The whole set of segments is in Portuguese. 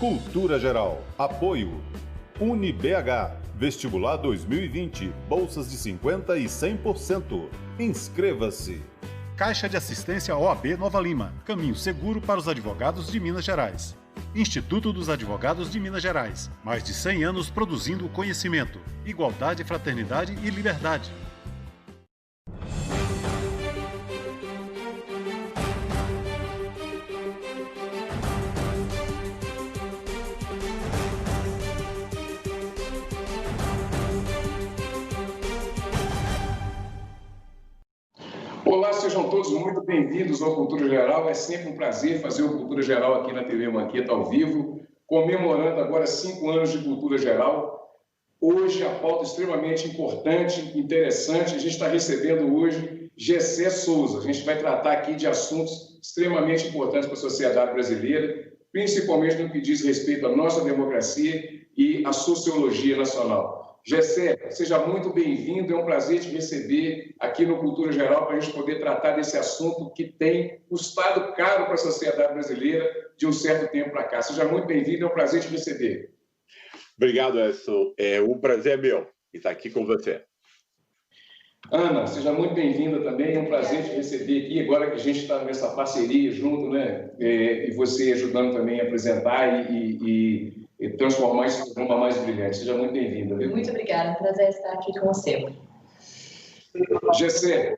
Cultura Geral. Apoio. UniBH. Vestibular 2020. Bolsas de 50% e 100%. Inscreva-se. Caixa de Assistência OAB Nova Lima. Caminho seguro para os advogados de Minas Gerais. Instituto dos Advogados de Minas Gerais. Mais de 100 anos produzindo conhecimento, igualdade, fraternidade e liberdade. Olá, sejam todos muito bem-vindos ao Cultura Geral. É sempre um prazer fazer o Cultura Geral aqui na TV Manqueta ao vivo, comemorando agora 5 anos de Cultura Geral. Hoje, a pauta extremamente importante, interessante. A gente está recebendo hoje Gessé Souza. A gente vai tratar aqui de assuntos extremamente importantes para a sociedade brasileira, principalmente no que diz respeito à nossa democracia e à sociologia nacional. Gessé, seja muito bem-vindo, é um prazer te receber aqui no Cultura Geral para a gente poder tratar desse assunto que tem custado caro para a sociedade brasileira de um certo tempo para cá. Seja muito bem-vindo, é um prazer te receber. Obrigado, Edson. Um prazer meu estar aqui com você. Ana, seja muito bem-vinda também, é um prazer te receber aqui, agora que a gente está nessa parceria junto, né? E você ajudando também a apresentar e transformar isso em uma mais brilhante. Seja muito bem-vinda. Muito obrigada, é um prazer estar aqui com você. Gessé,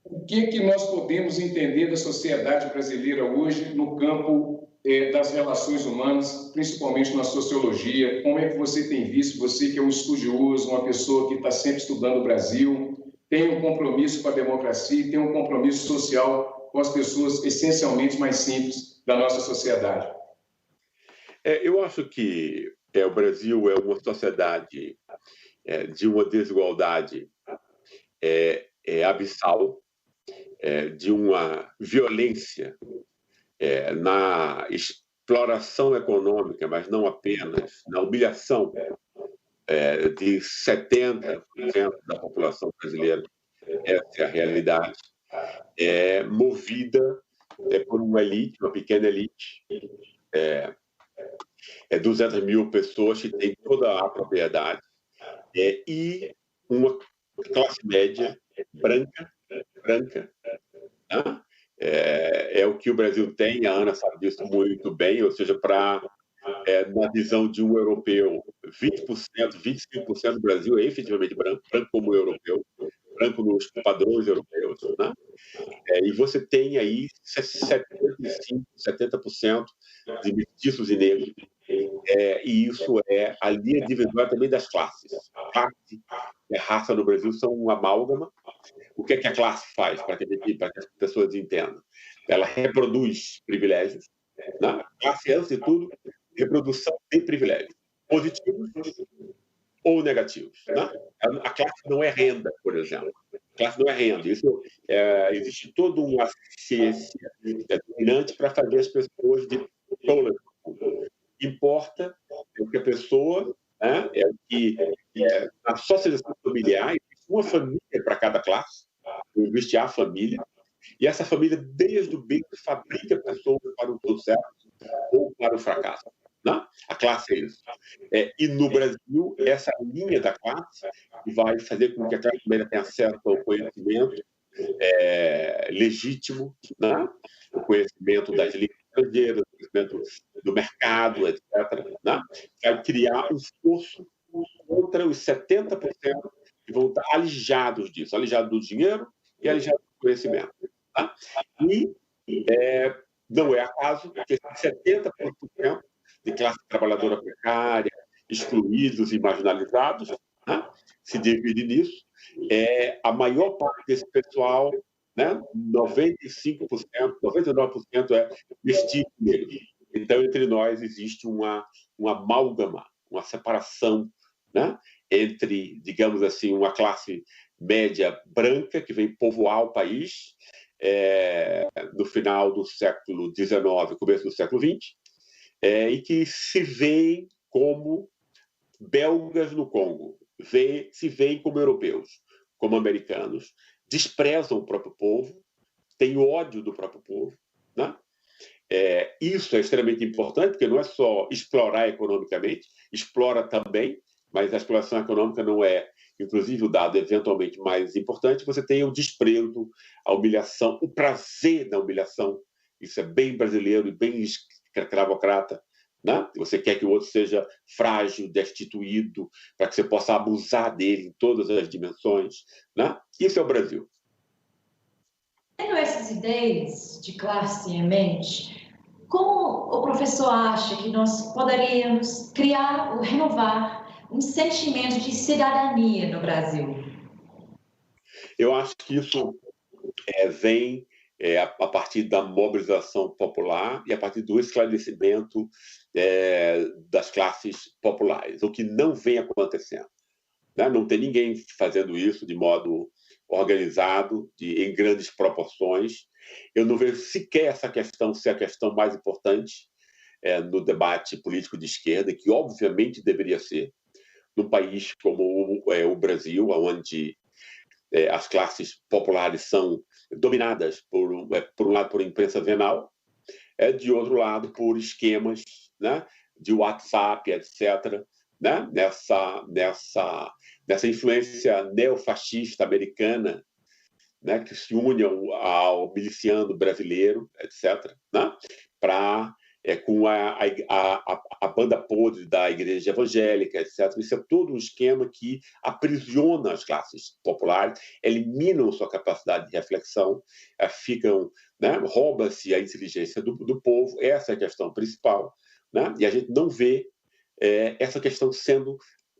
o que nós podemos entender da sociedade brasileira hoje no campo das relações humanas, principalmente na sociologia? Como é que você tem visto, você que é um estudioso, uma pessoa que está sempre estudando o Brasil, tem um compromisso com a democracia, tem um compromisso social com as pessoas essencialmente mais simples da nossa sociedade? Eu acho que o Brasil é uma sociedade de uma desigualdade abissal, de uma violência na exploração econômica, mas não apenas, na humilhação de 70% da população brasileira. Essa é a realidade. Movida por uma elite, uma pequena elite, 200 mil pessoas que têm toda a propriedade, e uma classe média branca, né? É o que o Brasil tem, a Ana sabe disso muito bem, ou seja, na visão de um europeu, 20%, 25% do Brasil é efetivamente branco como europeu, branco nos padrões europeus, né? E você tem aí 75%, 70% de mestiços e negros, e isso é a linha divisória também das classes. A classe e a raça no Brasil são um amálgama. O que a classe faz, para que as pessoas entendam? Ela reproduz privilégios, né? A classe é, antes de tudo, reprodução de privilégios, positivos ou negativos, né? A classe não é renda, por exemplo. A classe não é renda. Isso, existe toda uma ciência dominante para fazer as pessoas de tolas. Importa que a pessoa, né, na socialização familiar, existe uma família para cada classe, existe a família, e essa família, desde o berço, fabrica pessoas para o sucesso ou para o fracasso. Né? A classe é isso. E no Brasil, essa linha da classe vai fazer com que a classe média tenha acesso ao conhecimento legítimo, né? O conhecimento das línguas estrangeiras, o conhecimento do mercado, etc. Né? Vai criar um esforço contra os 70% que vão estar alijados disso, alijados do dinheiro e alijados do conhecimento. Tá? E não é acaso que 70% de classe trabalhadora precária, excluídos e marginalizados, né, se divide nisso. A maior parte desse pessoal, né, 95%, 99% é mestiço negro. Então, entre nós existe uma amálgama, uma separação, né, entre, digamos assim, uma classe média branca que vem povoar o país no final do século XIX, começo do século XX, e que se veem como belgas no Congo, se veem como europeus, como americanos, desprezam o próprio povo, têm ódio do próprio povo, né? Isso é extremamente importante, porque não é só explorar economicamente, explora também, mas a exploração econômica não é, inclusive, o dado eventualmente mais importante. Você tem o desprezo, a humilhação, o prazer na humilhação. Isso é bem brasileiro e bem escravocrata, né? Você quer que o outro seja frágil, destituído, para que você possa abusar dele em todas as dimensões, né? Isso é o Brasil. Tendo essas ideias de classe em mente, como o professor acha que nós poderíamos criar ou renovar um sentimento de cidadania no Brasil? Eu acho que isso vem a partir da mobilização popular e a partir do esclarecimento das classes populares, o que não vem acontecendo, né? Não tem ninguém fazendo isso de modo organizado, em grandes proporções. Eu não vejo sequer essa questão ser a questão mais importante no debate político de esquerda, que obviamente deveria ser, num país como o Brasil, onde as classes populares são dominadas, por um lado, por imprensa venal, de outro lado, por esquemas, né, de WhatsApp, etc., né, nessa influência neofascista americana, né, que se une ao miliciano brasileiro, etc., né, com a banda podre da igreja evangélica, etc. Isso é todo um esquema que aprisiona as classes populares, eliminam sua capacidade de reflexão, né, rouba-se a inteligência do povo. Essa é a questão principal, né? E a gente não vê essa questão sendo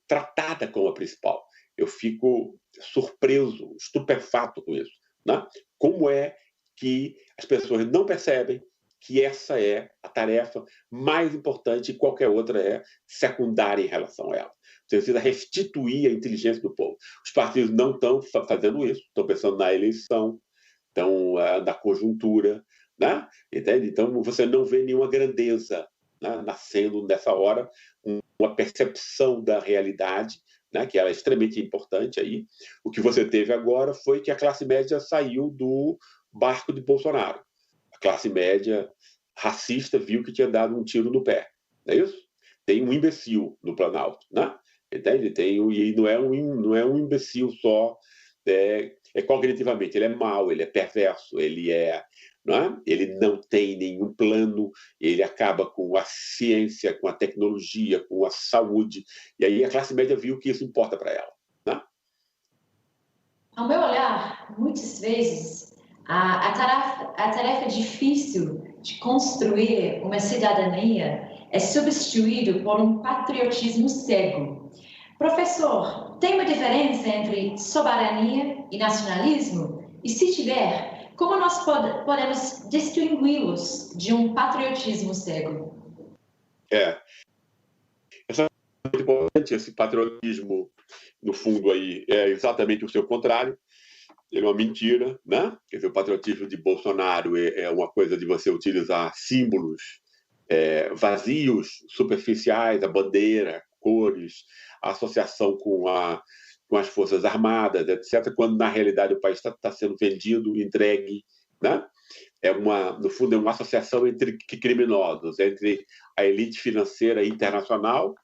tratada como a principal. Eu fico surpreso, estupefato com isso, né? Como é que as pessoas não percebem que essa é a tarefa mais importante e qualquer outra é secundária em relação a ela. Você precisa restituir a inteligência do povo. Os partidos não estão fazendo isso, estão pensando na eleição, estão na conjuntura, né? Entende? Então, você não vê nenhuma grandeza, né, nascendo nessa hora, uma percepção da realidade, né, que ela é extremamente importante aí. O que você teve agora foi que a classe média saiu do barco de Bolsonaro. A classe média racista viu que tinha dado um tiro no pé, não é isso? Tem um imbecil no Planalto, né? Entende? E não é um imbecil só cognitivamente, ele é mau, ele é perverso, ele não tem nenhum plano, ele acaba com a ciência, com a tecnologia, com a saúde, e aí a classe média viu que isso importa para ela, né? Ao meu olhar, muitas vezes, a tarefa difícil de construir uma cidadania é substituída por um patriotismo cego. Professor, tem uma diferença entre soberania e nacionalismo? E se tiver, como nós podemos distingui-los de um patriotismo cego? É muito importante. Esse patriotismo, no fundo, aí, é exatamente o seu contrário. Ele é uma mentira, né? Quer dizer, o patriotismo de Bolsonaro é uma coisa de você utilizar símbolos vazios, superficiais, a bandeira, cores, a associação com as Forças Armadas, etc., quando, na realidade, o país está sendo vendido, entregue, né? No fundo, é uma associação entre criminosos, entre a elite financeira internacional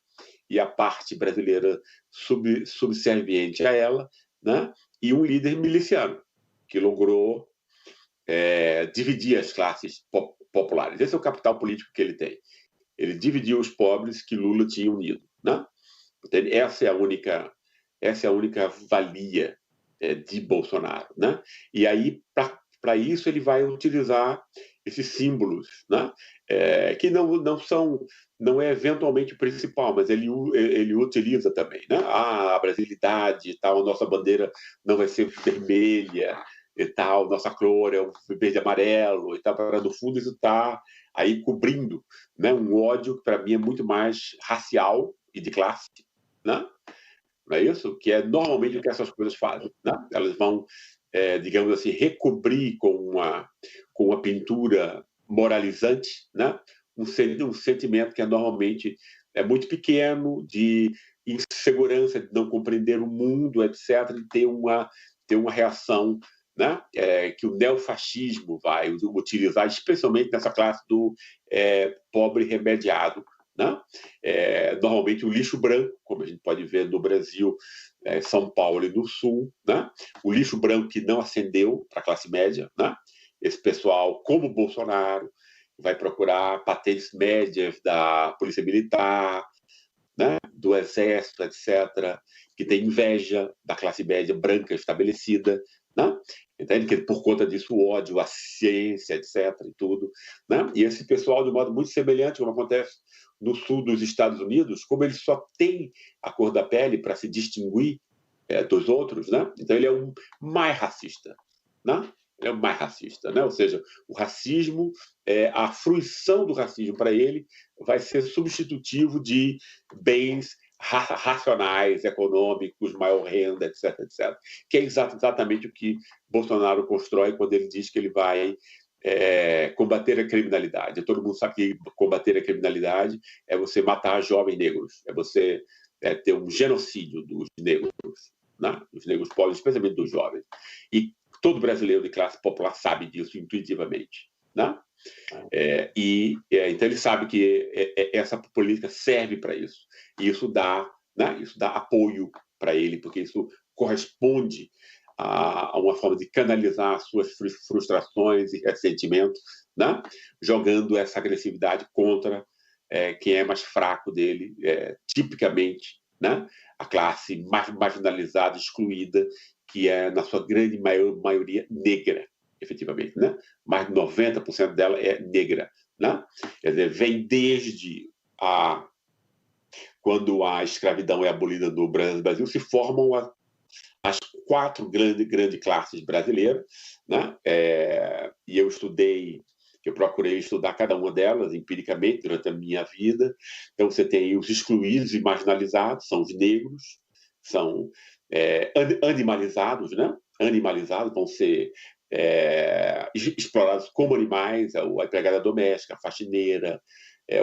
e a parte brasileira subserviente a ela, né? E um líder miliciano que logrou dividir as classes populares. Esse é o capital político que ele tem. Ele dividiu os pobres que Lula tinha unido, né? Essa é a única valia de Bolsonaro, né? E aí, para isso, ele vai utilizar esses símbolos, né? Que não é eventualmente o principal, mas ele utiliza também, né? A brasilidade e tal, a nossa bandeira não vai ser vermelha e tal, nossa cor é o verde e amarelo e tal, para no fundo isso está aí cobrindo, né, um ódio que para mim é muito mais racial e de classe, né? Não é isso? Que é normalmente o que essas coisas fazem, né? Elas vão, digamos assim, recobrir com uma pintura moralizante, né? Um sentimento que normalmente é muito pequeno, de insegurança, de não compreender o mundo, etc., de ter uma reação né, que o neofascismo vai utilizar, especialmente nessa classe do pobre remediado, né? Normalmente o lixo branco, como a gente pode ver no Brasil, São Paulo e no Sul, né? O lixo branco que não ascendeu para a classe média, né? Esse pessoal, como Bolsonaro, vai procurar patentes médias da Polícia Militar, né? Do Exército, etc., que tem inveja da classe média branca estabelecida, né? Entende? Que por conta disso o ódio à ciência, etc., e tudo, né? E esse pessoal, de modo muito semelhante, como acontece no sul dos Estados Unidos, como ele só tem a cor da pele para se distinguir dos outros, né? Então ele é o mais racista, né? Ele é o mais racista, né? Ou seja, o racismo, a fruição do racismo para ele vai ser substitutivo de bens racionais, econômicos, maior renda, etc., etc., que é exatamente o que Bolsonaro constrói quando ele diz que ele vai combater a criminalidade. Todo mundo sabe que combater a criminalidade é você matar jovens negros, é você ter um genocídio dos negros, né? Dos negros pobres, especialmente dos jovens. E todo brasileiro de classe popular sabe disso intuitivamente, né? Então ele sabe que essa política serve para isso. E isso dá, né? Isso dá apoio para ele, porque isso corresponde a uma forma de canalizar suas frustrações e ressentimentos, né? Jogando essa agressividade contra quem é mais fraco dele, tipicamente, né? A classe mais marginalizada, excluída, que é, na sua grande maioria, negra, efetivamente, né? Mais de 90% dela é negra, né? Quer dizer, vem desde quando a escravidão é abolida no Brasil, se formam as 4 grandes classes brasileiras, né? E eu procurei estudar cada uma delas empiricamente durante a minha vida. Então, você tem os excluídos e marginalizados, são os negros, são animalizados, né? Animalizados, vão ser explorados como animais, a empregada doméstica, a faxineira,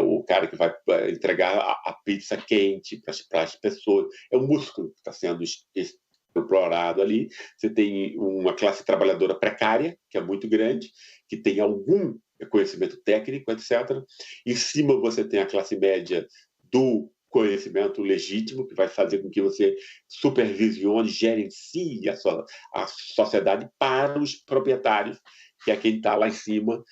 o cara que vai entregar a pizza quente para as pessoas. É um músculo que está sendo explorado ali. Você tem uma classe trabalhadora precária, que é muito grande, que tem algum conhecimento técnico, etc. Em cima você tem a classe média do conhecimento legítimo, que vai fazer com que você supervisione, gerencie a sociedade para os proprietários, que é quem está lá em cima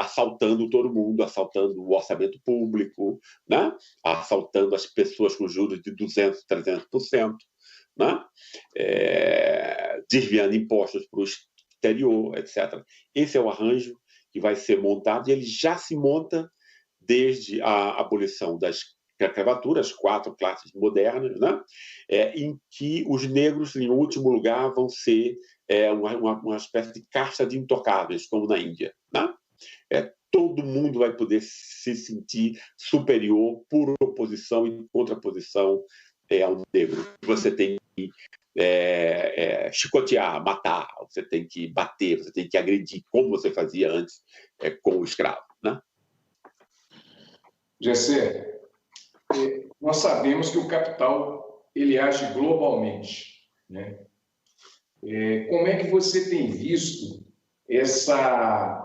assaltando todo mundo, assaltando o orçamento público, né? Assaltando as pessoas com juros de 200%, 300%, né? Desviando impostos para o exterior, etc. Esse é o arranjo que vai ser montado, e ele já se monta desde a abolição das escravaturas, 4 classes modernas, né? Em que os negros, em último lugar, vão ser uma espécie de casta de intocáveis, como na Índia, né? Todo mundo vai poder se sentir superior por oposição e contraposição ao negro. Você tem que chicotear, matar, você tem que bater, você tem que agredir, como você fazia antes com o escravo, né? Gessé, nós sabemos que o capital ele age globalmente, né? Como é que você tem visto essa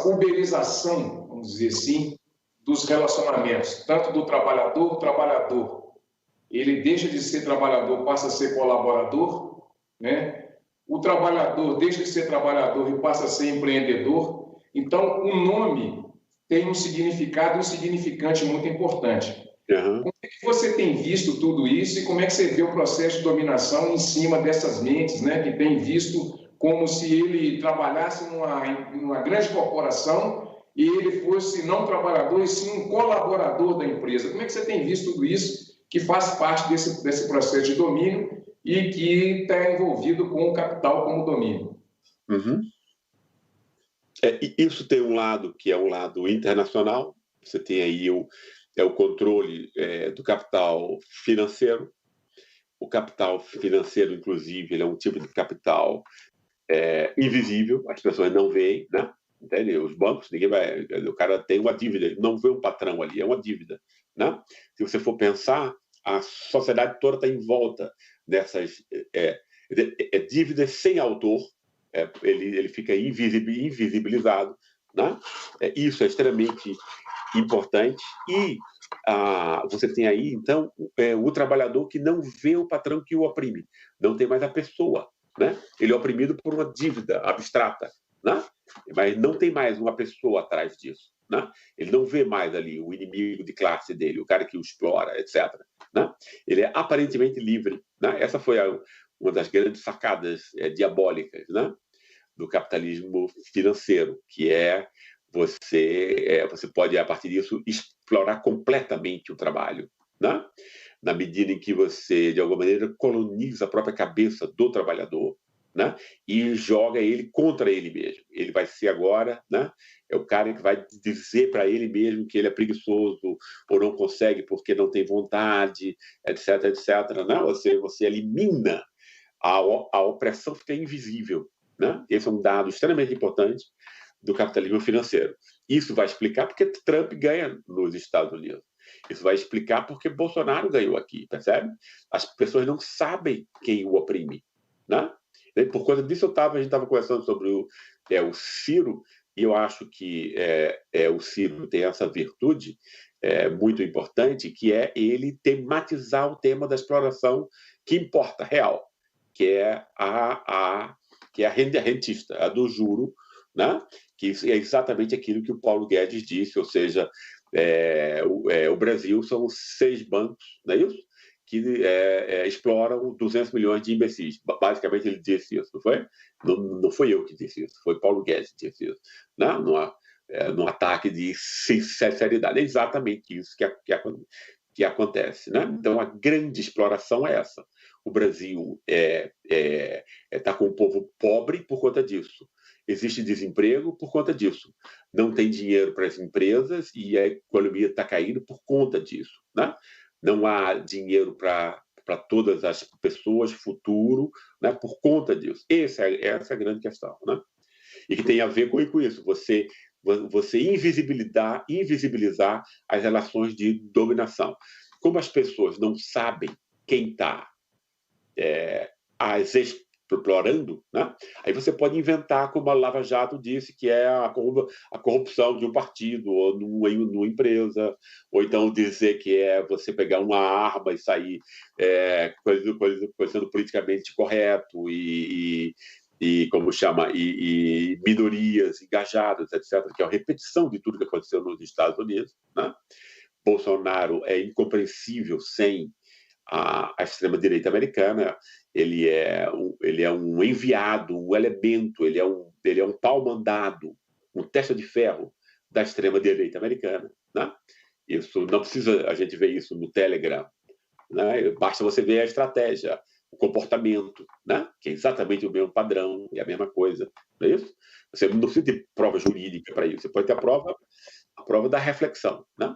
uberização, vamos dizer assim, dos relacionamentos, tanto do trabalhador, o trabalhador, ele deixa de ser trabalhador, passa a ser colaborador, né? O trabalhador deixa de ser trabalhador e passa a ser empreendedor. Então, o nome tem um significado e um significante muito importante. Uhum. Como é que você tem visto tudo isso e como é que você vê o processo de dominação em cima dessas mentes, né, que tem visto como se ele trabalhasse numa grande corporação e ele fosse não trabalhador, e sim um colaborador da empresa? Como é que você tem visto tudo isso, que faz parte desse processo de domínio e que está envolvido com o capital como domínio? Uhum. Isso tem um lado que é um lado internacional. Você tem aí o controle do capital financeiro. O capital financeiro, inclusive, ele é um tipo de capital invisível, as pessoas não veem, né? Entende? Os bancos, o cara tem uma dívida, ele não vê um patrão ali, é uma dívida, né? Se você for pensar, a sociedade toda está em volta É dívida sem autor, ele fica invisibilizado, né? Isso é extremamente importante. E você tem aí, então, o trabalhador que não vê o patrão que o oprime, não tem mais a pessoa, né? Ele é oprimido por uma dívida abstrata, né? Mas não tem mais uma pessoa atrás disso, né? Ele não vê mais ali o inimigo de classe dele, o cara que o explora, etc., né? Ele é aparentemente livre, né? Essa foi uma das grandes sacadas diabólicas, né, do capitalismo financeiro, que você pode, a partir disso, explorar completamente o trabalho, né? Na medida em que você, de alguma maneira, coloniza a própria cabeça do trabalhador, né? E joga ele contra ele mesmo. Ele vai ser agora, né? É o cara que vai dizer para ele mesmo que ele é preguiçoso ou não consegue porque não tem vontade, etc., etc., né? Você elimina a opressão, fica invisível, né? Esse é um dado extremamente importante do capitalismo financeiro. Isso vai explicar porque Trump ganha nos Estados Unidos. Isso vai explicar porque Bolsonaro ganhou aqui, percebe? As pessoas não sabem quem o oprime, né? Por conta disso, a gente estava conversando sobre o Ciro, e eu acho que o Ciro tem essa virtude muito importante, que é ele tematizar o tema da exploração que importa, real, que é a renda rentista, a do juro, né? Que é exatamente aquilo que o Paulo Guedes disse, ou seja, o Brasil são 6 bancos, não é isso? Que exploram 200 milhões de imbecis. Basicamente, ele disse isso, não foi? Não foi eu que disse isso, foi Paulo Guedes que disse isso, né? Num ataque de sinceridade. É exatamente isso que acontece, né? Então, a grande exploração é essa. O Brasil está com um povo pobre por conta disso. Existe desemprego por conta disso. Não tem dinheiro para as empresas e a economia está caindo por conta disso, né? Não há dinheiro para todas as pessoas, futuro, né, por conta disso. Essa é a grande questão, né? E que tem a ver com isso. Você invisibilizar as relações de dominação. Como as pessoas não sabem quem está as explorando, né? Aí você pode inventar, como a Lava Jato disse, que é a corrupção de um partido ou numa empresa, ou então dizer que é você pegar uma arma e sair sendo politicamente correto e como chama, e minorias engajadas, etc., que é a repetição de tudo que aconteceu nos Estados Unidos, né? Bolsonaro é incompreensível sem a extrema-direita americana. Ele é um enviado, um elemento, ele é um pau-mandado, um testa de ferro da extrema-direita americana, né? Isso não precisa a gente ver isso no Telegram, né? Basta você ver a estratégia, o comportamento, né? Que é exatamente o mesmo padrão, é a mesma coisa, não é isso? Você não precisa ter prova jurídica para isso, você pode ter a prova da reflexão, né?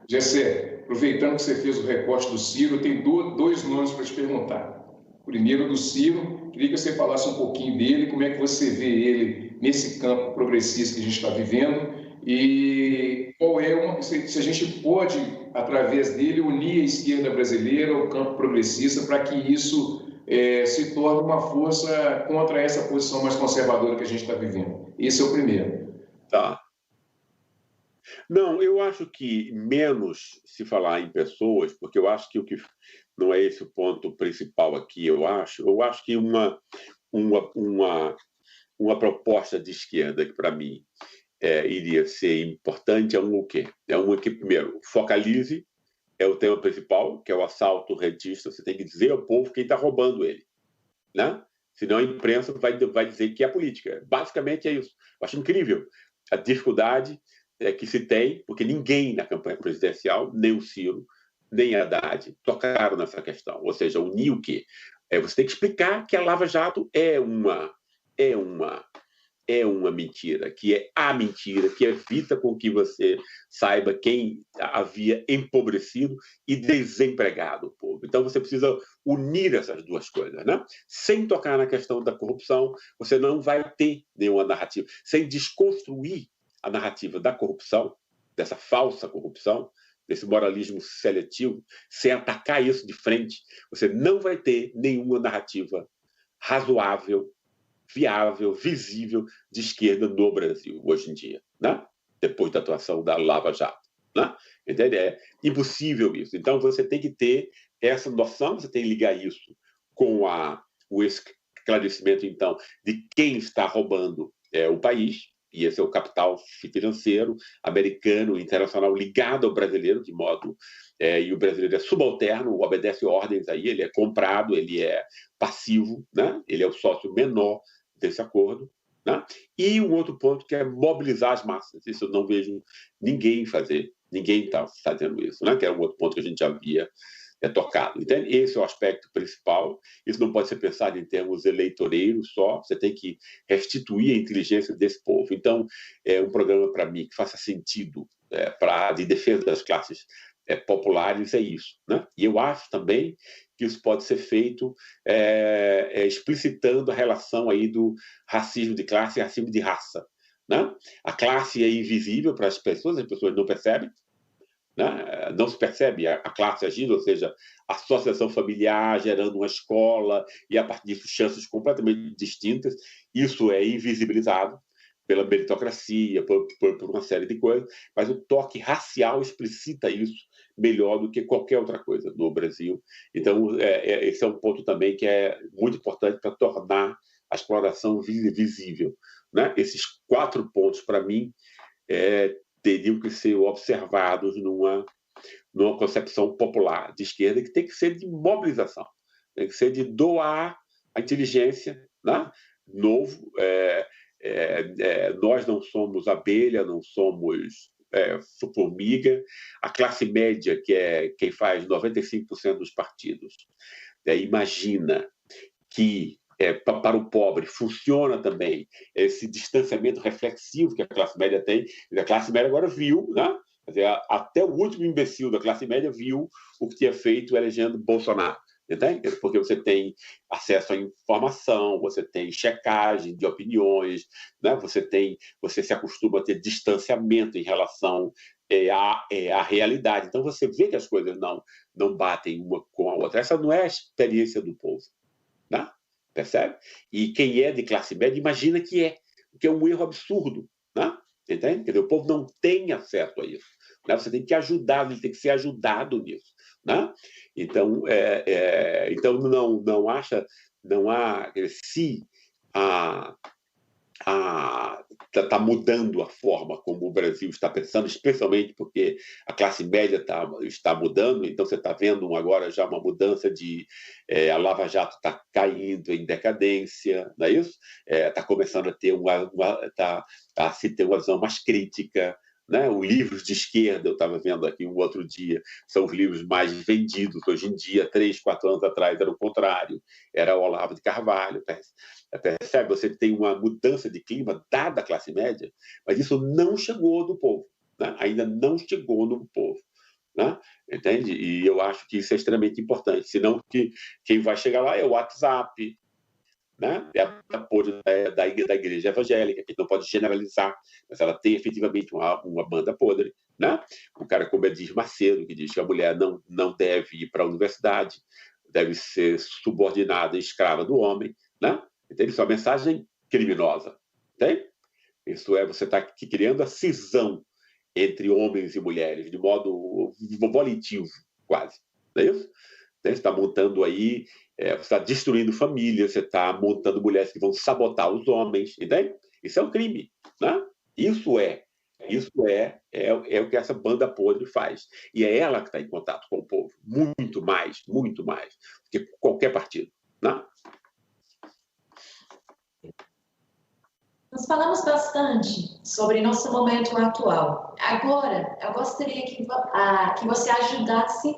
Gessé, aproveitando que você fez o recorte do Ciro, eu tenho dois nomes para te perguntar. Primeiro, do Ciro, queria que você falasse um pouquinho dele, como é que você vê ele nesse campo progressista que a gente está vivendo e qual se a gente pode, através dele, unir a esquerda brasileira ao campo progressista para que isso se torne uma força contra essa posição mais conservadora que a gente está vivendo. Esse é o primeiro. Tá. Não, eu acho que menos se falar em pessoas, porque eu acho que o que não é esse o ponto principal aqui, eu acho que uma proposta de esquerda que, para mim, iria ser importante é o quê? É uma que, primeiro, focalize, é o tema principal, que é o assalto rentista. Você tem que dizer ao povo quem está roubando ele, né? Senão a imprensa vai dizer que é política. Basicamente é isso. Eu acho incrível a dificuldade que se tem, porque ninguém na campanha presidencial, nem o Ciro, nem a Haddad, tocaram nessa questão. Ou seja, unir o quê? Você tem que explicar que a Lava Jato é uma mentira, que é a mentira, que evita com que você saiba quem havia empobrecido e desempregado o povo. Então, você precisa unir essas duas coisas, né? Sem tocar na questão da corrupção, você não vai ter nenhuma narrativa. Sem desconstruir a narrativa da corrupção, dessa falsa corrupção, desse moralismo seletivo, sem atacar isso de frente, você não vai ter nenhuma narrativa razoável, viável, visível de esquerda no Brasil hoje em dia, né? Depois da atuação da Lava Jato. Né? Entende? É impossível isso. Então, você tem que ter essa noção, você tem que ligar isso com o esclarecimento, então, de quem está roubando o país, e esse é o capital financeiro americano, internacional, ligado ao brasileiro, de modo... e o brasileiro é subalterno, obedece ordens aí, ele é comprado, ele é passivo, né? Ele é o sócio menor desse acordo. Né? E um outro ponto que é mobilizar as massas. Isso eu não vejo ninguém fazer. Ninguém está fazendo isso, né? Que é um outro ponto que a gente já havia tocado. Entende? Esse é o aspecto principal. Isso não pode ser pensado em termos eleitoreiros só. Você tem que restituir a inteligência desse povo. Então, é um programa, para mim, que faça sentido de defesa das classes populares, é isso. Né? E eu acho também que isso pode ser feito explicitando a relação aí do racismo de classe e racismo de raça. Né? A classe é invisível para as pessoas não percebem. Né? Não se percebe a classe agindo, ou seja, a associação familiar gerando uma escola e, a partir disso, chances completamente distintas. Isso é invisibilizado pela meritocracia, por uma série de coisas, mas o toque racial explicita isso melhor do que qualquer outra coisa no Brasil. Então, esse é um ponto também que é muito importante para tornar a exploração visível. Né? Esses 4 pontos, para mim, teriam que ser observados numa concepção popular de esquerda, que tem que ser de mobilização, tem que ser de doar a inteligência, né? Novo. Nós não somos abelha, não somos formiga. A classe média, que é quem faz 95% dos partidos, imagina que para o pobre funciona também esse distanciamento reflexivo que a classe média tem. A classe média agora viu, né? Quer dizer, até o último imbecil da classe média viu o que tinha feito elegendo Bolsonaro. Entende? Porque você tem acesso à informação, você tem checagem de opiniões, né? Você se acostuma a ter distanciamento em relação à realidade. Então, você vê que as coisas não batem uma com a outra. Essa não é a experiência do povo. Né? Percebe? E quem é de classe média imagina que é um erro absurdo. Né? Entende? Quer dizer, o povo não tem acesso a isso. Né? Você tem que ajudar, ele tem que ser ajudado nisso. Né? Então, então não há se está mudando a forma como o Brasil está pensando, especialmente porque a classe média está mudando. Então você está vendo agora já uma mudança a Lava Jato está caindo em decadência, não é isso? Está começando a ter a se ter uma visão mais crítica. Né? Os livros de esquerda, eu estava vendo aqui um outro dia, são os livros mais vendidos hoje em dia. 3, 4 anos atrás era o contrário, era o Olavo de Carvalho. Percebe? Você tem uma mudança de clima dada a classe média, mas isso não chegou no povo. Né? Ainda não chegou no povo. Né? Entende? E eu acho que isso é extremamente importante. Senão, quem vai chegar lá é o WhatsApp, né? É a apoio da igreja evangélica, que não pode generalizar, mas ela tem efetivamente uma banda podre. Né? Um cara como Edir Macedo, que diz que a mulher não deve ir para a universidade, deve ser subordinada e escrava do homem. Né? Entende? Isso é uma mensagem criminosa. Entende? Isso você está criando a cisão entre homens e mulheres, de modo volitivo, quase. Não é isso? Você está montando aí, você está destruindo famílias, você está montando mulheres que vão sabotar os homens, entende? Isso é um crime, né? Isso é o que essa banda podre faz. E é ela que está em contato com o povo, muito mais do que qualquer partido, né? Nós falamos bastante sobre nosso momento atual. Agora, eu gostaria que você ajudasse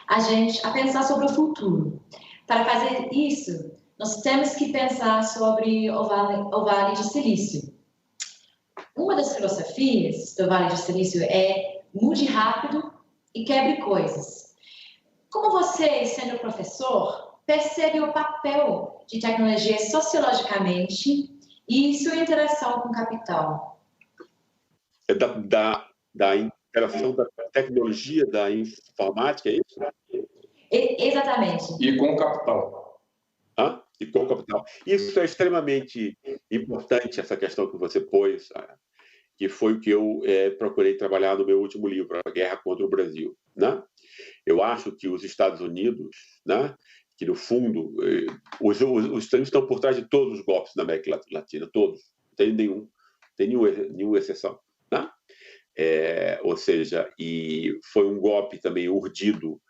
a gente a pensar sobre o futuro. Para fazer isso, nós temos que pensar sobre o Vale de Silício. Uma das filosofias do Vale de Silício é mude rápido e quebre coisas. Como você, sendo professor, percebe o papel de tecnologia sociologicamente e sua interação com o capital? Da operação da tecnologia da informática, é isso? Exatamente. E com capital. E com capital. Isso é extremamente importante, essa questão que você pôs, que foi o que eu procurei trabalhar no meu último livro, A Guerra contra o Brasil. Né? Eu acho que os Estados Unidos, né, que no fundo, os Estados Unidos estão por trás de todos os golpes na América Latina, todos, não tem nenhuma exceção. Né? Ou seja, e foi um golpe também urdido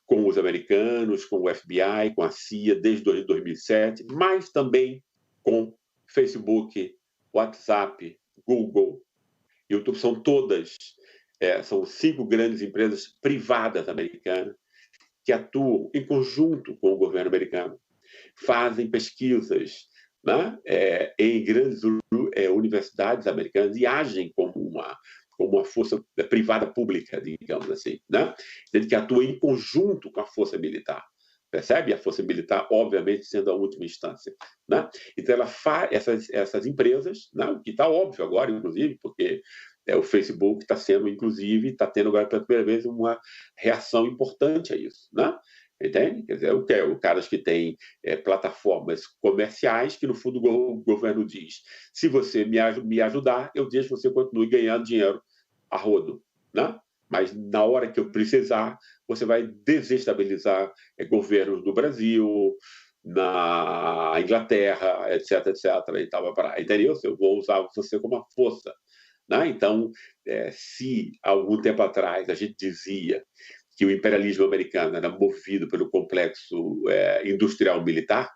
com os americanos, com o FBI, com a CIA, desde 2007, mas também com Facebook, WhatsApp, Google, YouTube. São todas, são 5 grandes empresas privadas americanas que atuam em conjunto com o governo americano, fazem pesquisas, né, em grandes universidades americanas e agem como uma força privada pública, digamos assim, né? Que atua em conjunto com a força militar, percebe? A força militar, obviamente, sendo a última instância, né? Então, ela faz essas empresas, né? O que está óbvio agora, inclusive, porque o Facebook está sendo, inclusive, está tendo agora pela primeira vez uma reação importante a isso, né? Entende? Quer dizer, os caras que têm plataformas comerciais que, no fundo, o governo diz: se você me ajudar, eu deixo você continue ganhando dinheiro a rodo, né? Mas, na hora que eu precisar, você vai desestabilizar governos do Brasil, na Inglaterra, etc, etc, e tal, entendeu? Eu vou usar você como uma força. Né? Então, se algum tempo atrás a gente dizia que o imperialismo americano era movido pelo complexo industrial militar,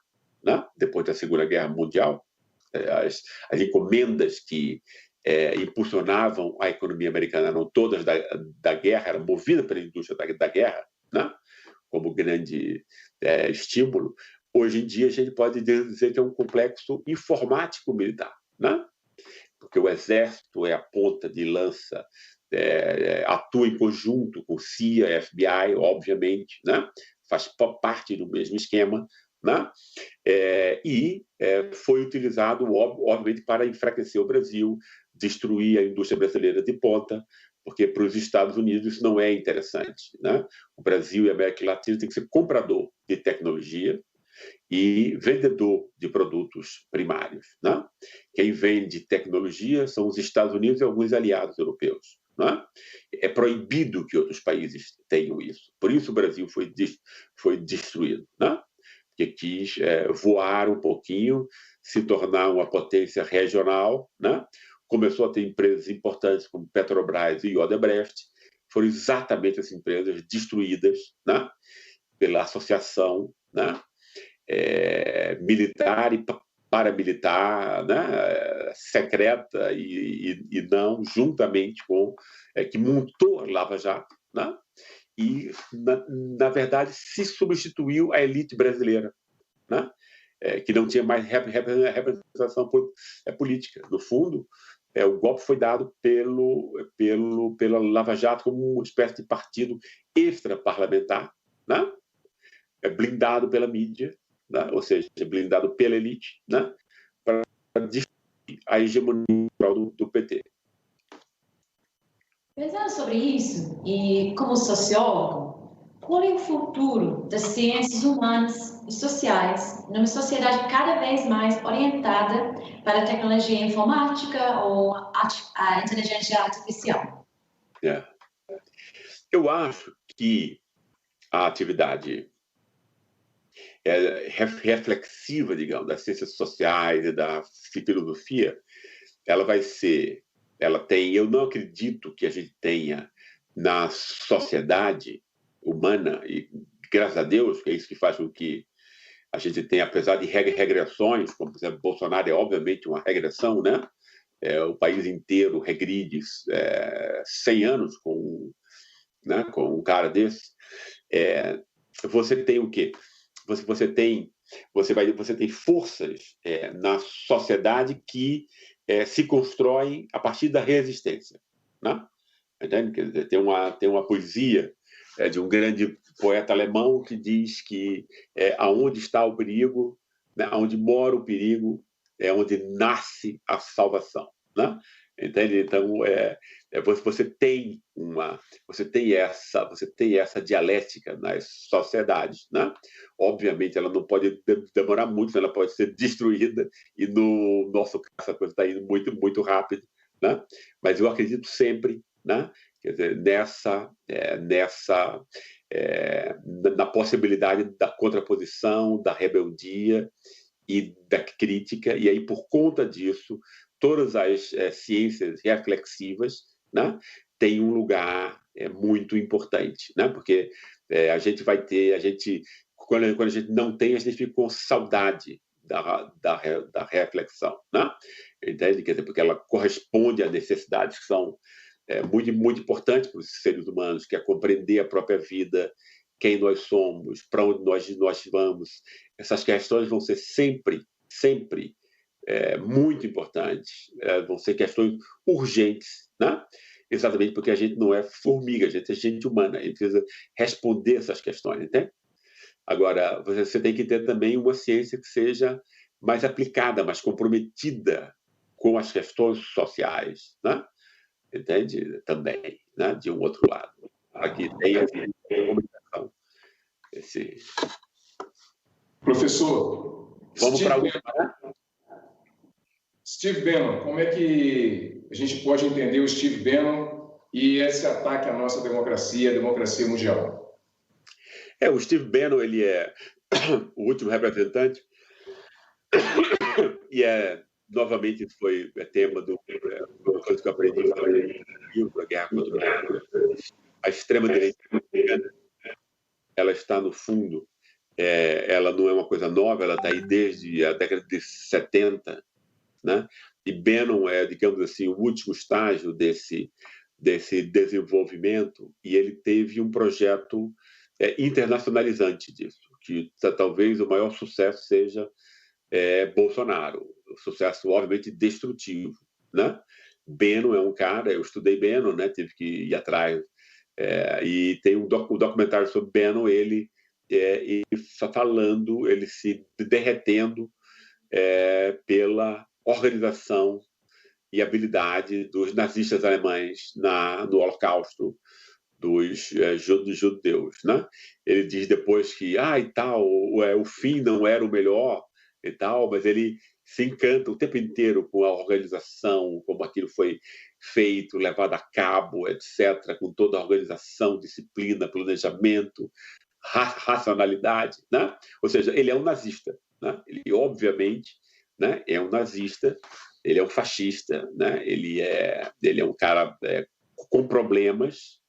né? Depois da Segunda Guerra Mundial, as encomendas que impulsionavam a economia americana eram todas da guerra, eram movidas pela indústria da guerra, né? Como grande estímulo. Hoje em dia, a gente pode dizer que é um complexo informático militar, né? Porque o Exército é a ponta de lança, atua em conjunto com CIA, FBI, obviamente, né? Faz parte do mesmo esquema, né? E foi utilizado, obviamente, para enfraquecer o Brasil, destruir a indústria brasileira de ponta, porque para os Estados Unidos isso não é interessante. Né? O Brasil e a América Latina têm que ser comprador de tecnologia e vendedor de produtos primários. Né? Quem vende tecnologia são os Estados Unidos e alguns aliados europeus. Né? É proibido que outros países tenham isso. Por isso o Brasil foi destruído. Né? Que quis voar um pouquinho, se tornar uma potência regional, né? Começou a ter empresas importantes como Petrobras e Odebrecht, foram exatamente as empresas destruídas, né? Pela associação, né? Militar e paramilitar, né? Secreta e não, juntamente com que montou a Lava Jato, né? E, na verdade, se substituiu a elite brasileira, né? Que não tinha mais representação política. No fundo, o golpe foi dado pela Lava Jato como uma espécie de partido extra-parlamentar, né? Blindado pela mídia, né? Ou seja, blindado pela elite, né? Para destruir a hegemonia do PT. Pensando sobre isso, e como sociólogo, qual é o futuro das ciências humanas e sociais numa sociedade cada vez mais orientada para a tecnologia informática ou a inteligência artificial? Eu acho que a atividade reflexiva, digamos, das ciências sociais e da filosofia, eu não acredito que a gente tenha na sociedade humana, e graças a Deus, que é isso que faz com que a gente tenha, apesar de regressões, como, por exemplo, Bolsonaro é obviamente uma regressão, né? O país inteiro regride 100 anos com um cara desse. Você tem o quê? Você tem forças na sociedade que se constroem a partir da resistência, né? Entende? Quer dizer, tem uma poesia de um grande poeta alemão que diz que aonde está o perigo, né, aonde mora o perigo, é onde nasce a salvação. Né? Entende? Então, você tem essa dialética nas sociedades, né? Obviamente, ela não pode demorar muito, ela pode ser destruída, e no nosso caso, essa coisa está indo muito, muito rápido, né? Mas eu acredito sempre, né? Quer dizer, na possibilidade da contraposição, da rebeldia e da crítica, e aí, por conta disso, todas as ciências reflexivas, né, têm um lugar muito importante, né, porque a gente vai ter, quando a gente não tem, a gente fica com saudade da reflexão, né? Entende? Quer dizer, porque ela corresponde a necessidades que são muito, muito importantes para os seres humanos, que é compreender a própria vida, quem nós somos, para onde nós vamos. Essas questões vão ser sempre muito importantes, vão ser questões urgentes, né? Exatamente porque a gente não é formiga, a gente é gente humana, a gente precisa responder essas questões, entende? Agora, você tem que ter também uma ciência que seja mais aplicada, mais comprometida com as questões sociais, né? Entende? Também, né? De um outro lado. Aqui tem a comunicação. Professor, vamos para a última, né? Steve Bannon, como é que a gente pode entender o Steve Bannon e esse ataque à nossa democracia, a democracia mundial? O Steve Bannon, ele é o último representante e novamente isso foi tema do uma coisa que eu aprendi no livro, a Guerra contra o Mundo. A extrema-direita americana, ela está no fundo, ela não é uma coisa nova, ela está aí desde a década de 70, né? E Bannon é, digamos assim, o último estágio desse desenvolvimento, e ele teve um projeto internacionalizante disso, que talvez o maior sucesso seja Bolsonaro, um sucesso obviamente destrutivo, né? Bannon é um cara, eu estudei Bannon, né? Tive que ir atrás, e tem um documentário sobre Bannon, ele falando, ele se derretendo pela organização e habilidade dos nazistas alemães no Holocausto dos judeus, né? Ele diz depois que o fim não era o melhor e tal, mas ele se encanta o tempo inteiro com a organização, como aquilo foi feito, levado a cabo, etc., com toda a organização, disciplina, planejamento, racionalidade, né? Ou seja, ele é um nazista, né? Ele obviamente, né, é um nazista, ele é um fascista, né? Ele é um cara com problemas,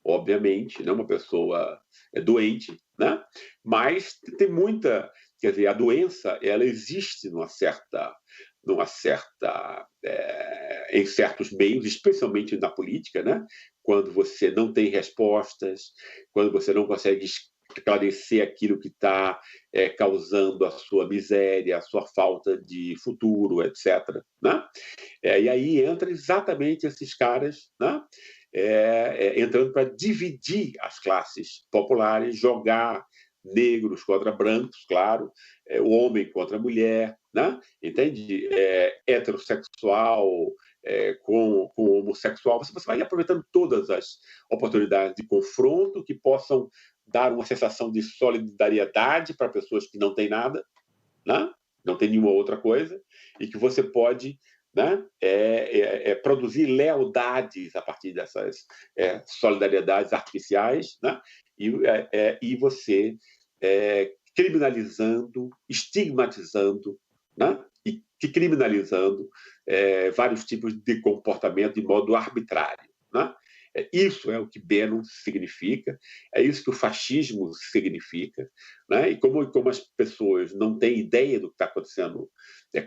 obviamente, né? Uma pessoa doente, né? Mas tem muita, quer dizer, a doença, ela existe em certos meios, especialmente na política, né? Quando você não tem respostas, quando você não consegue esclarecer aquilo que está causando a sua miséria, a sua falta de futuro, etc., né? E aí entra exatamente esses caras, né? Entrando para dividir as classes populares, jogar negros contra brancos, claro, o homem contra a mulher, né? Entende? Heterossexual com homossexual. Você vai aproveitando todas as oportunidades de confronto que possam dar uma sensação de solidariedade para pessoas que não têm nada, né? Não tem nenhuma outra coisa, e que você pode, né, produzir lealdades a partir dessas solidariedades artificiais, né? E você criminalizando, estigmatizando, né? E criminalizando vários tipos de comportamento de modo arbitrário, né? Isso é o que Bannon significa, é isso que o fascismo significa, né? E como as pessoas não têm ideia do que está acontecendo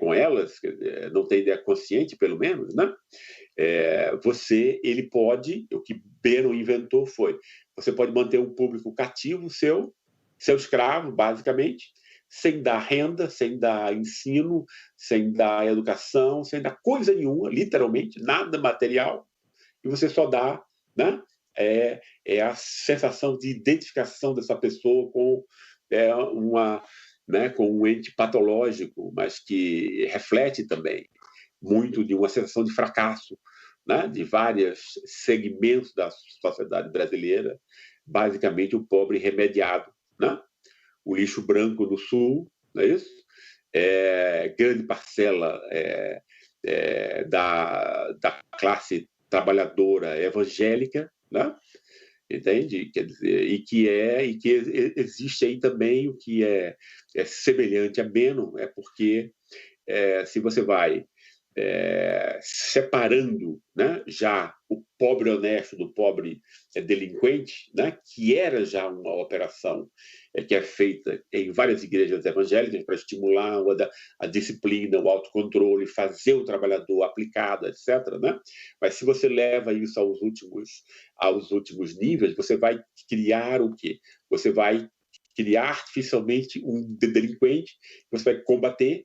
com elas, não têm ideia consciente, pelo menos, né? Ele pode, o que Bannon inventou foi, você pode manter um público cativo seu escravo, basicamente, sem dar renda, sem dar ensino, sem dar educação, sem dar coisa nenhuma, literalmente, nada material, e você só dá, né, a sensação de identificação dessa pessoa com com um ente patológico, mas que reflete também muito de uma sensação de fracasso, né, de vários segmentos da sociedade brasileira, basicamente o pobre remediado, né? O lixo branco do Sul, não é isso? Grande parcela da classe trabalhadora evangélica, né? Entende? Quer dizer, e que existe aí também o que é semelhante a Bannon, porque se você vai separando, né, já o pobre honesto do pobre delinquente, né, que era já uma operação que é feita em várias igrejas evangélicas para estimular a disciplina, o autocontrole, fazer o trabalhador aplicado, etc., né? Mas se você leva isso aos últimos níveis, você vai criar o quê? Você vai criar artificialmente um delinquente, você vai combater.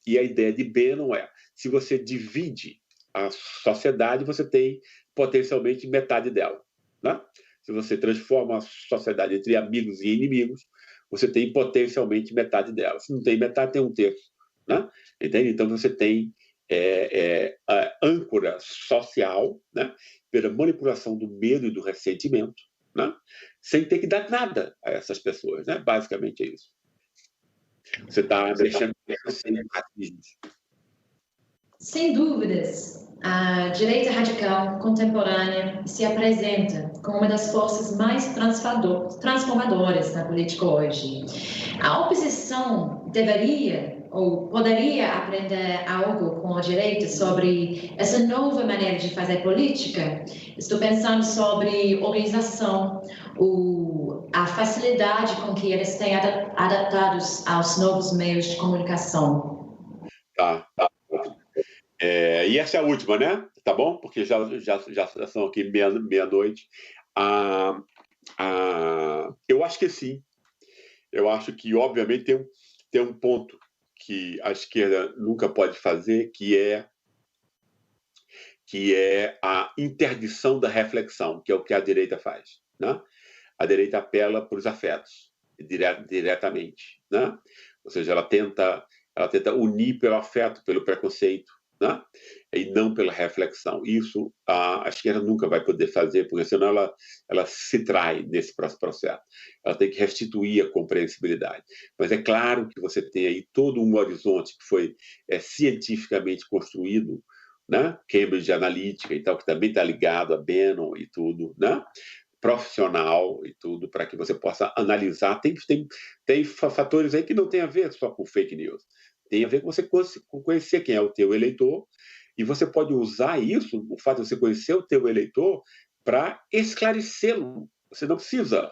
E a ideia de Bannon se você divide a sociedade, você tem potencialmente metade dela, né? Se você transforma a sociedade entre amigos e inimigos, você tem potencialmente metade dela. Se não tem metade, tem um terço, né? Entende? Então, você tem a âncora social, né, pela manipulação do medo e do ressentimento, né, sem ter que dar nada a essas pessoas, né? Basicamente é isso. Você está deixando sem racismo. Sem dúvidas, a direita radical contemporânea se apresenta como uma das forças mais transformadoras da política hoje. A oposição deveria ou poderia aprender algo com a direita sobre essa nova maneira de fazer política? Estou pensando sobre organização, a facilidade com que eles têm adaptados aos novos meios de comunicação. Tá. E essa é a última, né? Tá bom? Porque já são aqui meia-noite. Eu acho que sim. Eu acho que, obviamente, tem um ponto que a esquerda nunca pode fazer, que é a interdição da reflexão, que é o que a direita faz, né? A direita apela para os afetos, diretamente, né? Ou seja, ela tenta unir pelo afeto, pelo preconceito, né? E não pela reflexão. Isso a esquerda nunca vai poder fazer, porque senão ela se trai nesse processo. Ela tem que restituir a compreensibilidade. Mas é claro que você tem aí todo um horizonte que foi cientificamente construído, né? Cambridge Analytica e tal, que também está ligado a Bannon e tudo, né? Profissional e tudo, para que você possa analisar. Tem fatores aí que não tem a ver só com fake news. Tem a ver com você conhecer quem é o teu eleitor, e você pode usar isso, o fato de você conhecer o teu eleitor, para esclarecê-lo. Você não precisa,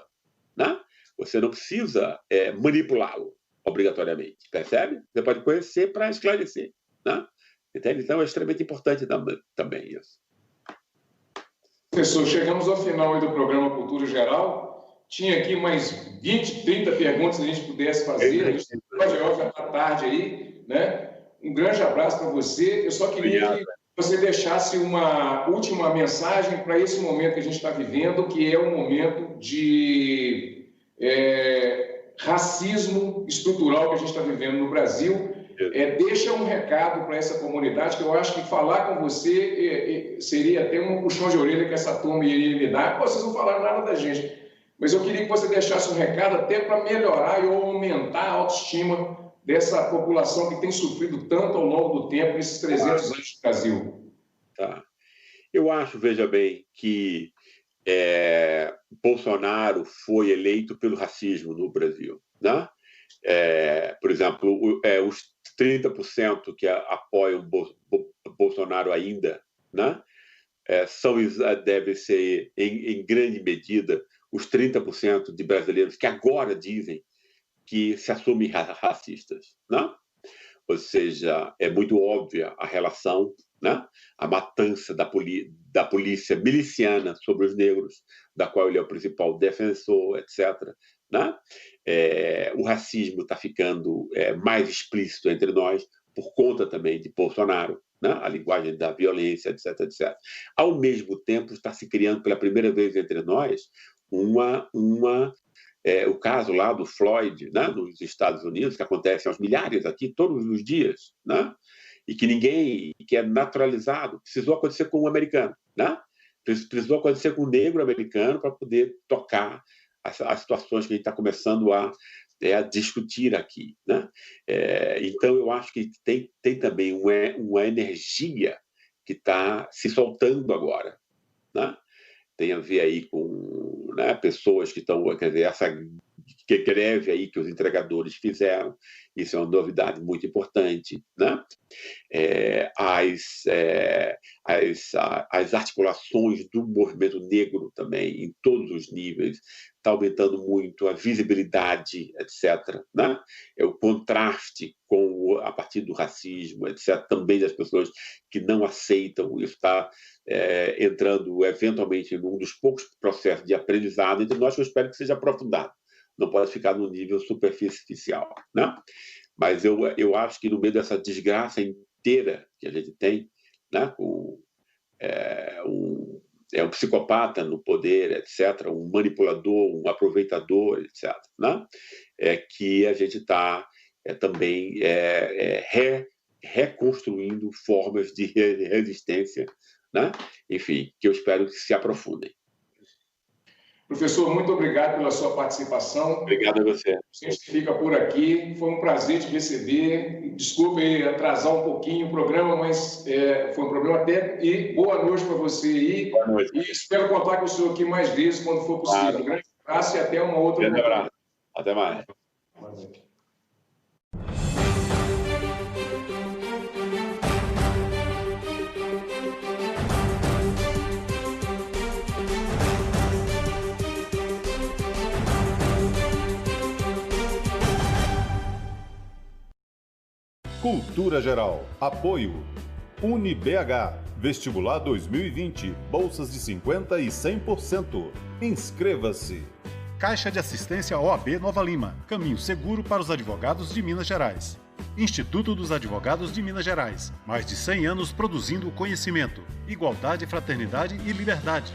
né? Você não precisa manipulá-lo obrigatoriamente, percebe? Você pode conhecer para esclarecer, né? Entende? Então é extremamente importante também isso. Professor, chegamos ao final do programa Cultura Geral. Tinha aqui mais 20, 30 perguntas que a gente pudesse fazer. A gente já está tarde aí, né? Um grande abraço para você. Eu só queria que você deixasse uma última mensagem para esse momento que a gente está vivendo, que é um momento de racismo estrutural que a gente está vivendo no Brasil. Deixa um recado para essa comunidade, que eu acho que falar com você seria até um puxão de orelha que essa turma iria me dar. Vocês não falaram nada da gente. Mas eu queria que você deixasse um recado até para melhorar e aumentar a autoestima dessa população que tem sofrido tanto ao longo do tempo, nesses 300 anos do Brasil. Tá. Eu acho, veja bem, que Bolsonaro foi eleito pelo racismo no Brasil, né? Por exemplo, os 30% que apoiam Bolsonaro ainda, né? Deve ser, em grande medida, os 30% de brasileiros que agora dizem que se assumem racistas, né? Ou seja, é muito óbvia a relação, né? A matança da polícia miliciana sobre os negros, da qual ele é o principal defensor, etc., né? O racismo está ficando mais explícito entre nós por conta também de Bolsonaro, né? A linguagem da violência, etc., etc. Ao mesmo tempo, está se criando pela primeira vez entre nós o caso lá do Floyd, né, nos Estados Unidos, que acontece aos milhares aqui todos os dias, né? e que é naturalizado, precisou acontecer com o americano, né? Precisou acontecer com o negro americano para poder tocar as situações que a gente está começando a discutir aqui, né? Então, eu acho que tem também uma energia que está se soltando agora, né? Tem a ver aí com, né, pessoas que estão, quer dizer, essa greve aí que os entregadores fizeram, isso é uma novidade muito importante, né? As articulações do movimento negro também, em todos os níveis, está aumentando muito a visibilidade, etc., né? O contraste a partir do racismo, etc., também das pessoas que não aceitam, isso está entrando eventualmente em um dos poucos processos de aprendizado entre nós, que eu espero que seja aprofundado. Não pode ficar no nível superficial, né? Mas eu acho que no meio dessa desgraça inteira que a gente tem, né, com um psicopata no poder, etc., um manipulador, um aproveitador, etc., né, que a gente está também reconstruindo formas de resistência, né? Enfim, que eu espero que se aprofundem. Professor, muito obrigado pela sua participação. Obrigado a você. A gente fica por aqui. Foi um prazer te receber. Desculpe atrasar um pouquinho o programa, mas foi um problema técnico. E boa noite para você aí. Boa noite. E espero contar com o senhor aqui mais vezes quando for possível. Claro. Grande abraço e até uma outra. Grande abraço. Até mais. Boa noite. Cultura Geral. Apoio. UniBH. Vestibular 2020. Bolsas de 50% e 100%. Inscreva-se. Caixa de Assistência OAB Nova Lima. Caminho seguro para os advogados de Minas Gerais. Instituto dos Advogados de Minas Gerais. Mais de 100 anos produzindo conhecimento, igualdade, fraternidade e liberdade.